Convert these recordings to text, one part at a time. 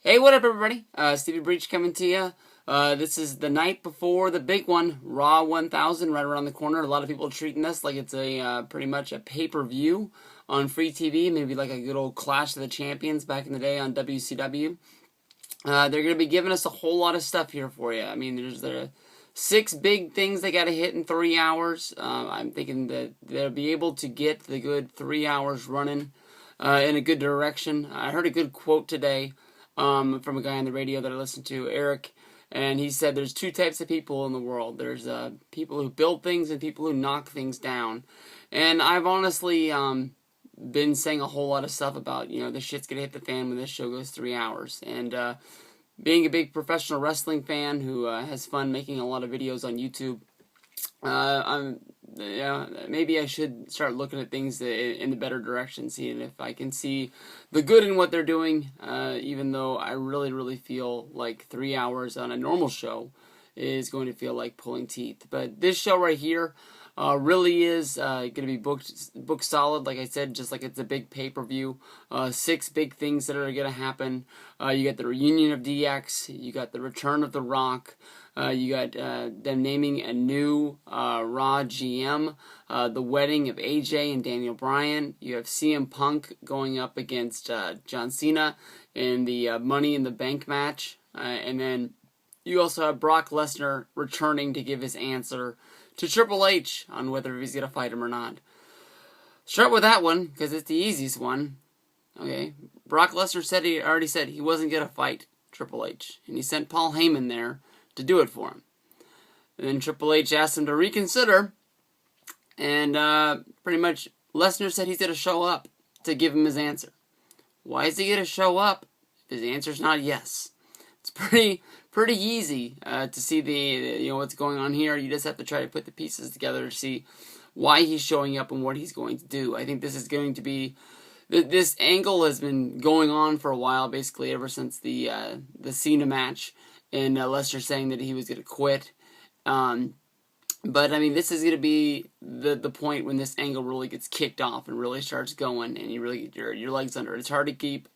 Hey, what up, everybody? Stevie Breach coming to you. This is the night before the big one, Raw 1000, right around the corner. A lot of people are treating this like it's a pretty much a pay-per-view on free TV, maybe like a good old Clash of the Champions back in the day on WCW. They're going to be giving us a whole lot of stuff here for you. I mean, there's the 6 big things they got to hit in 3 hours. I'm thinking that they'll be able to get the good 3 hours running in a good direction. I heard a good quote today from a guy on the radio that I listened to, Eric, and he said there's 2 types of people in the world. There's people who build things and people who knock things down. And I've honestly been saying a whole lot of stuff about, this shit's gonna hit the fan when this show goes 3 hours. And being a big professional wrestling fan who has fun making a lot of videos on YouTube, maybe I should start looking at things in the better direction, seeing if I can see the good in what they're doing, even though I really, really feel like 3 hours on a normal show is going to feel like pulling teeth. But this show right here really is going to be booked solid, like I said, just like it's a big pay-per-view. 6 big things that are going to happen. You got the reunion of DX, you got the return of The Rock, you got them naming a new Raw GM, the wedding of AJ and Daniel Bryan. You have CM Punk going up against John Cena in the Money in the Bank match. And then you also have Brock Lesnar returning to give his answer to Triple H on whether he's going to fight him or not. Start with that one, because it's the easiest one. Okay, Brock Lesnar already said he wasn't going to fight Triple H, and he sent Paul Heyman there to do it for him. And then Triple H asked him to reconsider, and pretty much Lesnar said he's going to show up to give him his answer. Why is he going to show up if his answer's not yes? It's pretty easy to see the what's going on here. You just have to try to put the pieces together to see why he's showing up and what he's going to do. I think this is going to be this angle has been going on for a while, basically ever since the Cena match, and Lesnar saying that he was going to quit. But I mean, this is going to be the point when this angle really gets kicked off and really starts going, and you really get your legs under it. It's hard to keep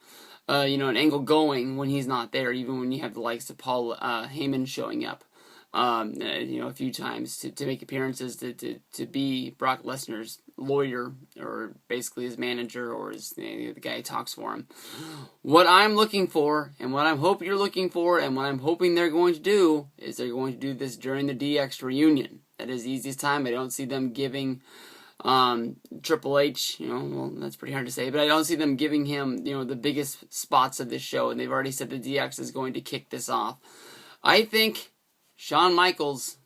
an angle going when he's not there, even when you have the likes of Paul Heyman showing up, a few times to make appearances to be Brock Lesnar's lawyer, or basically his manager, or the guy who talks for him. What I'm looking for, and what I'm hoping you're looking for, and what I'm hoping they're going to do, is they're going to do this during the DX reunion. That is the easiest time. I don't see them giving Triple H, well, that's pretty hard to say, but I don't see them giving him, the biggest spots of this show, and they've already said the DX is going to kick this off. I think Shawn Michaels,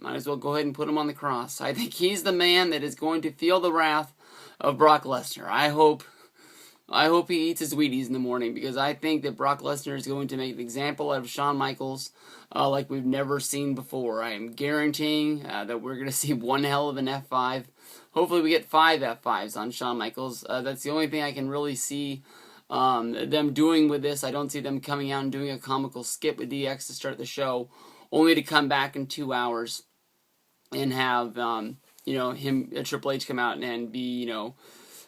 might as well go ahead and put him on the cross. I think he's the man that is going to feel the wrath of Brock Lesnar. I hope he eats his Wheaties in the morning, because I think that Brock Lesnar is going to make an example out of Shawn Michaels like we've never seen before. I am guaranteeing that we're going to see one hell of an F5. Hopefully we get 5 F5s on Shawn Michaels. That's the only thing I can really see them doing with this. I don't see them coming out and doing a comical skit with DX to start the show, only to come back in 2 hours and have Triple H come out and be,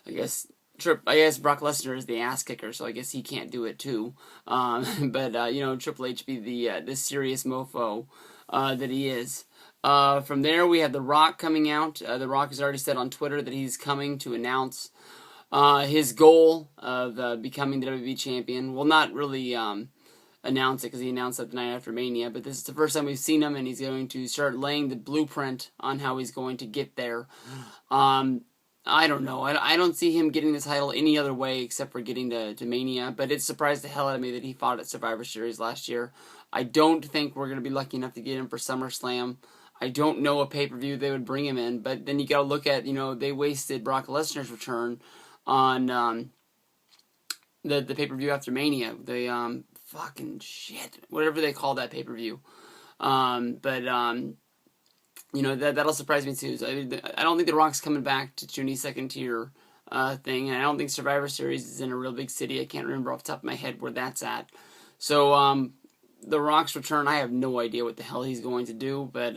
I guess Brock Lesnar is the ass kicker, so I guess he can't do it too. But Triple H be the serious mofo that he is. From there, we have The Rock coming out. The Rock has already said on Twitter that he's coming to announce his goal of becoming the WWE champion. Well, not really announce it, because he announced that the night after Mania, but this is the first time we've seen him, and he's going to start laying the blueprint on how he's going to get there. I don't know. I don't see him getting the title any other way except for getting to Mania, but it surprised the hell out of me that he fought at Survivor Series last year. I don't think we're going to be lucky enough to get him for SummerSlam. I don't know a pay-per-view they would bring him in, but then you got to look at, they wasted Brock Lesnar's return on the pay-per-view after Mania. The fucking shit, whatever they call that pay-per-view. That'll surprise me too. So I don't think The Rock's coming back to any second tier thing, and I don't think Survivor Series is in a real big city. I can't remember off the top of my head where that's at. So The Rock's return, I have no idea what the hell he's going to do, but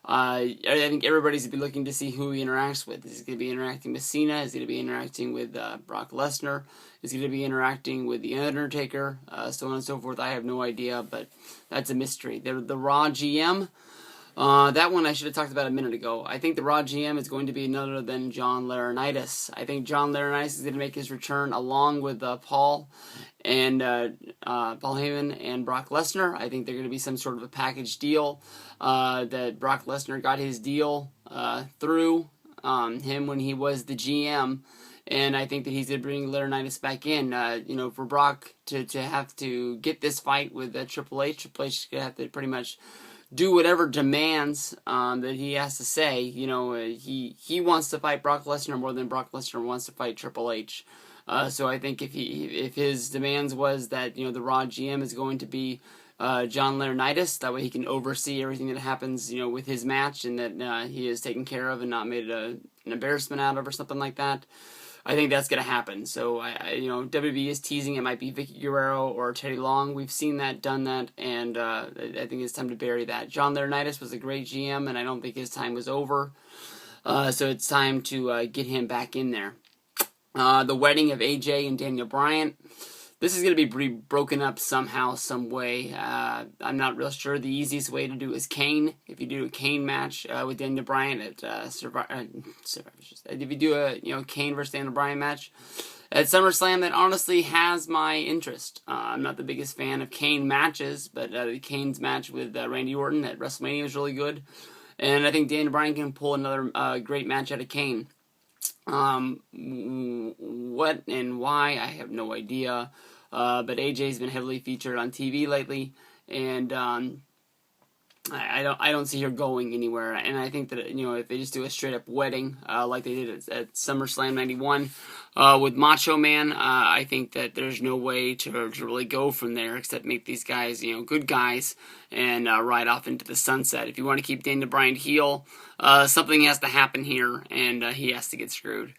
I think everybody's going to be looking to see who he interacts with. Is he going to be interacting with Cena? Is he going to be interacting with Brock Lesnar? Is he going to be interacting with The Undertaker? So on and so forth. I have no idea, but that's a mystery. The Raw GM, that one I should have talked about a minute ago. I think the Raw GM is going to be none other than John Laurinaitis. I think John Laurinaitis is going to make his return along with Paul Heyman and Brock Lesnar. I think they're going to be some sort of a package deal that Brock Lesnar got his deal through him when he was the GM. And I think that he's going to bring Laurinaitis back in. For Brock to have to get this fight with Triple H is going to have to pretty much do whatever demands that he has to say. He wants to fight Brock Lesnar more than Brock Lesnar wants to fight Triple H. So I think if his demands was that the Raw GM is going to be John Laurinaitis, that way he can oversee everything that happens with his match, and that he is taken care of and not made an embarrassment out of or something like that. I think that's going to happen. So, WWE is teasing it might be Vicky Guerrero or Teddy Long. We've seen that, done that, and I think it's time to bury that. John Laurinaitis was a great GM, and I don't think his time was over. So it's time to get him back in there. The wedding of AJ and Daniel Bryan. This is going to be broken up somehow, some way. I'm not real sure. The easiest way to do is Kane. If you do a Kane match with Daniel Bryan at Survivor, if you do a Kane versus Daniel Bryan match at SummerSlam, that honestly has my interest. I'm not the biggest fan of Kane matches, but Kane's match with Randy Orton at WrestleMania was really good, and I think Daniel Bryan can pull another great match out of Kane. What and why, I have no idea. But AJ's been heavily featured on TV lately, and I don't see her going anywhere. And I think that if they just do a straight up wedding like they did at SummerSlam '91 with Macho Man, I think that there's no way to really go from there except make these guys good guys and ride off into the sunset. If you want to keep Daniel Bryan heel, something has to happen here, and he has to get screwed.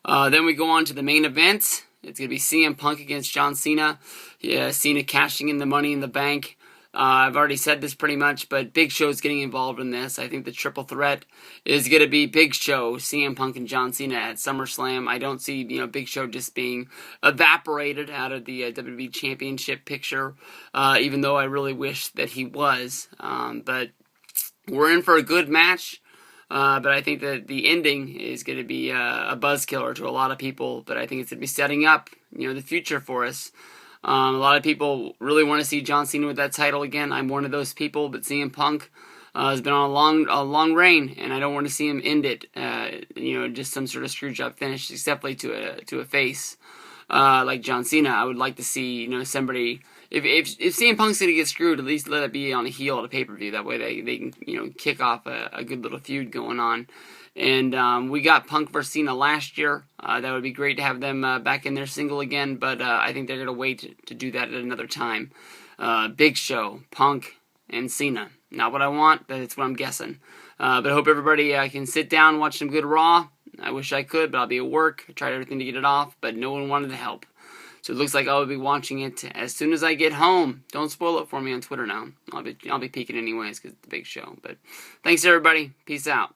Then we go on to the main event. It's going to be CM Punk against John Cena. Yeah, Cena cashing in the Money in the Bank. I've already said this pretty much, but Big Show's getting involved in this. I think the triple threat is going to be Big Show, CM Punk, and John Cena at SummerSlam. I don't see Big Show just being evaporated out of the WWE Championship picture, even though I really wish that he was. But we're in for a good match. But I think that the ending is going to be a buzzkiller to a lot of people. But I think it's going to be setting up, the future for us. A lot of people really want to see John Cena with that title again. I'm one of those people. But CM Punk has been on a long reign, and I don't want to see him end it. Just some sort of screw job finish, except to a face like John Cena. I would like to see somebody. If CM Punk's going to get screwed, at least let it be on a heel at a pay-per-view. That way they can kick off a good little feud going on. And we got Punk versus Cena last year. That would be great to have them back in their single again, but I think they're going to wait to do that at another time. Big Show, Punk, and Cena. Not what I want, but it's what I'm guessing. But I hope everybody can sit down and watch some good Raw. I wish I could, but I'll be at work. I tried everything to get it off, but no one wanted to help. So it looks like I'll be watching it as soon as I get home. Don't spoil it for me on Twitter now. I'll be peeking anyways because it's the Big Show. But thanks everybody. Peace out.